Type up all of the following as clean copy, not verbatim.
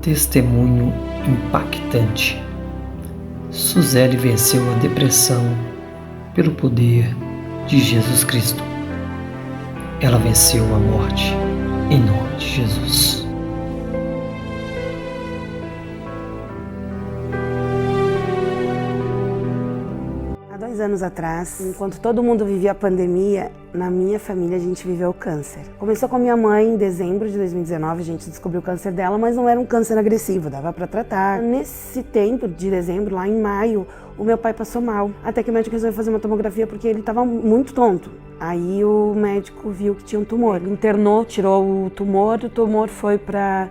Testemunho impactante. Suzeli venceu a depressão pelo poder de Jesus Cristo. Ela venceu a morte em nome de Jesus. Há 2 anos atrás, enquanto todo mundo vivia a pandemia, na minha família a gente viveu o câncer. Começou com a minha mãe em dezembro de 2019, a gente descobriu o câncer dela, mas não era um câncer agressivo, dava para tratar. Nesse tempo de dezembro, lá em maio, o meu pai passou mal, até que o médico resolveu fazer uma tomografia porque ele estava muito tonto. Aí o médico viu que tinha um tumor, ele internou, tirou o tumor foi para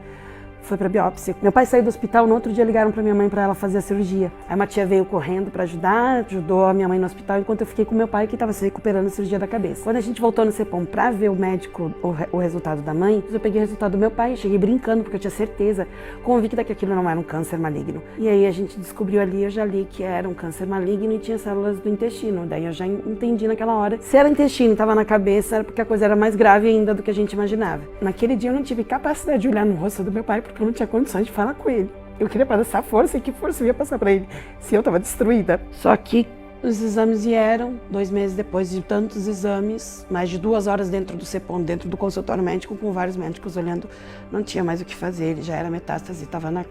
biópsia. Meu pai saiu do hospital, no outro dia ligaram para minha mãe para ela fazer a cirurgia. Aí uma tia veio correndo para ajudar, ajudou a minha mãe no hospital, enquanto eu fiquei com meu pai que estava se recuperando da cirurgia da cabeça. Quando a gente voltou no CEPOM para ver o médico, o resultado da mãe, eu peguei o resultado do meu pai, cheguei brincando porque eu tinha certeza, convicta que aquilo não era um câncer maligno. E aí a gente descobriu ali, eu já li que era um câncer maligno e tinha células do intestino. Daí eu já entendi naquela hora, se era intestino e estava na cabeça, era porque a coisa era mais grave ainda do que a gente imaginava. Naquele dia eu não tive capacidade de olhar no rosto do meu pai, porque eu não tinha condições de falar com ele. Eu queria passar força, e que força eu ia passar para ele se eu estava destruída? Só que os exames vieram 2 meses depois de tantos exames, mais de 2 horas dentro do CEPOM, dentro do consultório médico, com vários médicos olhando, não tinha mais o que fazer, ele já era metástase, estava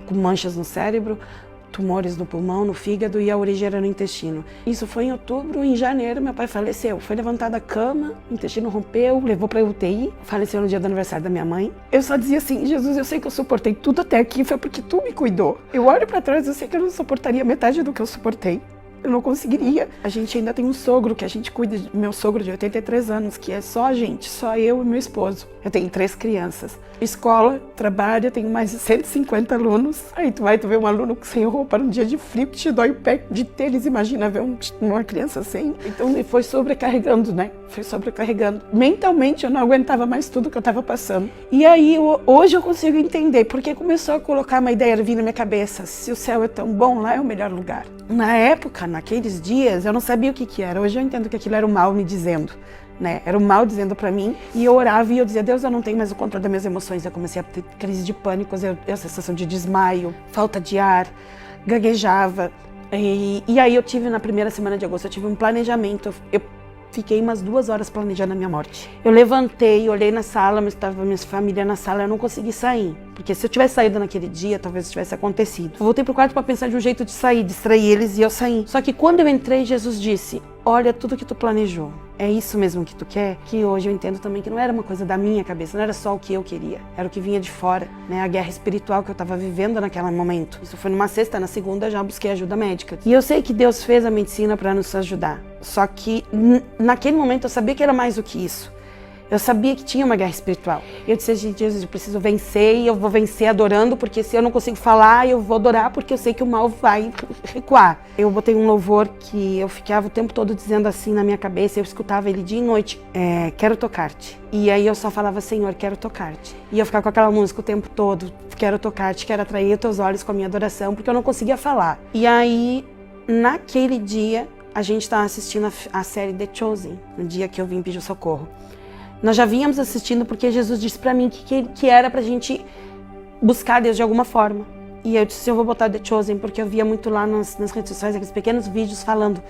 com manchas no cérebro, tumores no pulmão, no fígado e a origem era no intestino. Isso foi em outubro, em janeiro meu pai faleceu. Foi levantado da cama, o intestino rompeu, levou para UTI, faleceu no dia do aniversário da minha mãe. Eu só dizia assim, Jesus, eu sei que eu suportei tudo até aqui, foi porque tu me cuidou. Eu olho para trás, eu sei que eu não suportaria metade do que eu suportei. Eu não conseguiria. A gente ainda tem um sogro que a gente cuida, meu sogro de 83 anos, que é só a gente, só eu e meu esposo. Eu tenho 3 crianças. Escola, trabalho, tenho mais de 150 alunos. Aí tu vê um aluno sem roupa num dia de frio que te dói o pé de tênis, imagina ver uma criança sem. Então foi sobrecarregando, né? Foi sobrecarregando. Mentalmente eu não aguentava mais tudo que eu estava passando. E aí hoje eu consigo entender porque começou a colocar uma ideia vir na minha cabeça. Se o céu é tão bom, lá é o melhor lugar. Na época, naqueles dias, eu não sabia o que era. Hoje eu entendo que aquilo era o mal me dizendo, né? Era o mal dizendo pra mim. E eu orava e eu dizia, Deus, eu não tenho mais o controle das minhas emoções. Eu comecei a ter crise de pânico, a sensação de desmaio, falta de ar, gaguejava. E aí eu tive, na primeira semana de agosto, eu tive um planejamento. Eu fiquei umas 2 horas planejando a minha morte. Eu levantei, olhei na sala, mas estava minha família na sala, eu não consegui sair. Porque se eu tivesse saído naquele dia, talvez tivesse acontecido. Eu voltei pro quarto para pensar de um jeito de sair, distrair eles e eu saí. Só que quando eu entrei, Jesus disse, olha tudo que tu planejou. É isso mesmo que tu quer? Que hoje eu entendo também que não era uma coisa da minha cabeça, não era só o que eu queria. Era o que vinha de fora, né? A guerra espiritual que eu estava vivendo naquele momento. Isso foi numa sexta, na segunda já busquei ajuda médica. E eu sei que Deus fez a medicina para nos ajudar. Só que naquele momento eu sabia que era mais do que isso. Eu sabia que tinha uma guerra espiritual. Eu disse, Jesus, eu preciso vencer e eu vou vencer adorando, porque se eu não consigo falar, eu vou adorar, porque eu sei que o mal vai recuar. Eu botei um louvor que eu ficava o tempo todo dizendo assim na minha cabeça, eu escutava ele dia e noite, quero tocar-te. E aí eu só falava, Senhor, quero tocar-te. E eu ficava com aquela música o tempo todo, quero tocar-te, quero atrair os teus olhos com a minha adoração, porque eu não conseguia falar. E aí, naquele dia, a gente estava assistindo a série The Chosen, no dia que eu vim pedir socorro. Nós já vínhamos assistindo porque Jesus disse pra mim que era pra gente buscar Deus de alguma forma. E eu disse, eu vou botar The Chosen, porque eu via muito lá nas redes sociais, aqueles pequenos vídeos falando.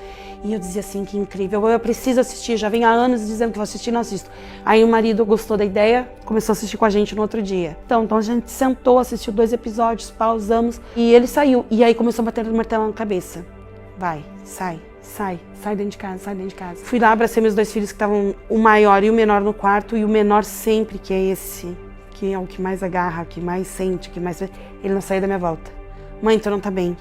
E eu dizia assim, que incrível, eu preciso assistir, já venho há anos dizendo que vou assistir, não assisto. Aí o marido gostou da ideia, começou a assistir com a gente no outro dia. Então a gente sentou, assistiu 2 episódios, pausamos, e ele saiu. E aí começou a bater o martelo na cabeça. Vai, sai dentro de casa, sai dentro de casa. Fui lá, abracei meus 2 filhos que estavam o maior e o menor no quarto, e o menor sempre, que é esse, que é o que mais agarra, que mais sente, que mais... Ele não saía da minha volta. Mãe, tu não tá bem.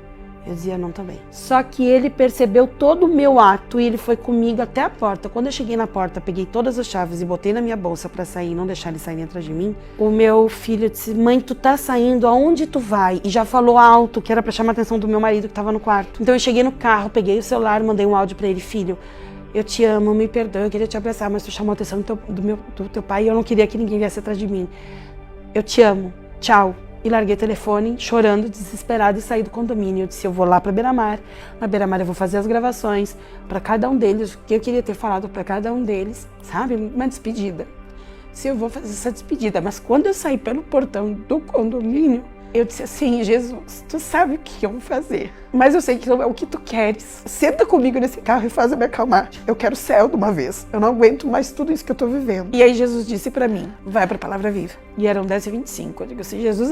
Eu dizia, não tô bem. Só que ele percebeu todo o meu ato e ele foi comigo até a porta. Quando eu cheguei na porta, peguei todas as chaves e botei na minha bolsa pra sair e não deixar ele sair atrás de mim. O meu filho disse, mãe, tu tá saindo, aonde tu vai? E já falou alto, que era pra chamar a atenção do meu marido que tava no quarto. Então eu cheguei no carro, peguei o celular, mandei um áudio pra ele, filho, eu te amo, me perdoe, eu queria te abraçar, mas tu chamou a atenção do teu pai e eu não queria que ninguém viesse atrás de mim. Eu te amo, tchau. E larguei o telefone, chorando, desesperada, e saí do condomínio. Eu disse, eu vou lá para Beira-Mar. Na Beira-Mar eu vou fazer as gravações para cada um deles, o que eu queria ter falado para cada um deles, sabe? Uma despedida. Se eu vou fazer essa despedida, mas quando eu saí pelo portão do condomínio, Eu disse assim, Jesus, tu sabe o que eu vou fazer, mas eu sei que não é o que tu queres. Senta comigo nesse carro e faz eu me acalmar. Eu quero o céu de uma vez. Eu não aguento mais tudo isso que eu tô vivendo. E aí Jesus disse pra mim, vai pra Palavra Viva. E eram 10h25. Eu digo assim, Jesus,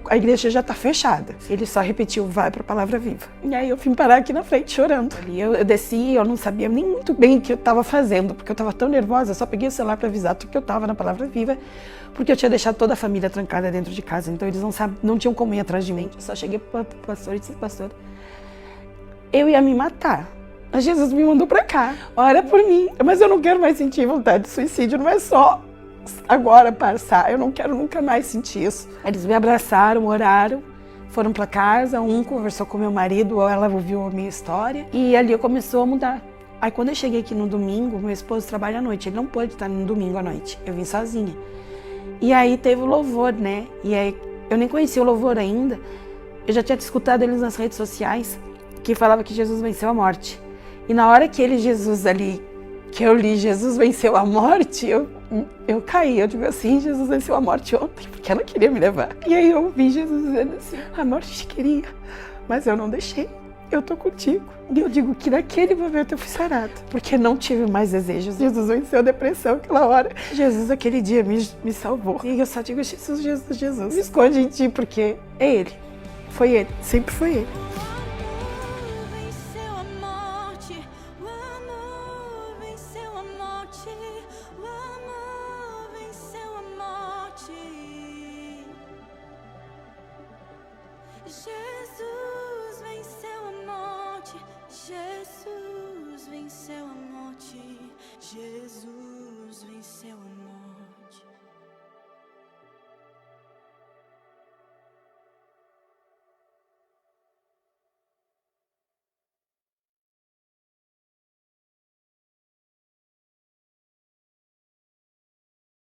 a igreja já tá fechada. Ele só repetiu, vai pra Palavra Viva. E aí eu vim parar aqui na frente chorando. Ali eu desci, eu não sabia nem muito bem o que eu tava fazendo, porque eu tava tão nervosa, só peguei o celular pra avisar que eu tava na Palavra Viva, porque eu tinha deixado toda a família trancada dentro de casa, então eles não tinham como ir atrás de mim. Eu só cheguei pro pastor e disse, pastor, eu ia me matar. Mas Jesus me mandou pra cá, ora por mim. Mas eu não quero mais sentir vontade de suicídio, não é só agora passar, eu não quero nunca mais sentir isso. Eles me abraçaram, oraram, foram pra casa, um conversou com meu marido, ela ouviu a minha história, e ali começou a mudar. Aí quando eu cheguei aqui no domingo, meu esposo trabalha à noite, ele não pôde estar no domingo à noite, eu vim sozinha. E aí teve o louvor, né? E aí eu nem conhecia o louvor ainda, eu já tinha escutado eles nas redes sociais, que falava que Jesus venceu a morte. E na hora que Jesus ali, que eu li Jesus venceu a morte, eu caí, eu digo assim, Jesus venceu a morte ontem, porque ela queria me levar. E aí eu vi Jesus dizendo assim, a morte te queria, mas eu não deixei. Eu tô contigo. E eu digo que naquele momento eu fui sarada, porque não tive mais desejos. Jesus venceu a depressão aquela hora. Jesus aquele dia me salvou. E eu só digo, Jesus, Jesus, Jesus. Me esconde em ti, porque é Ele. Foi Ele, sempre foi Ele. Jesus.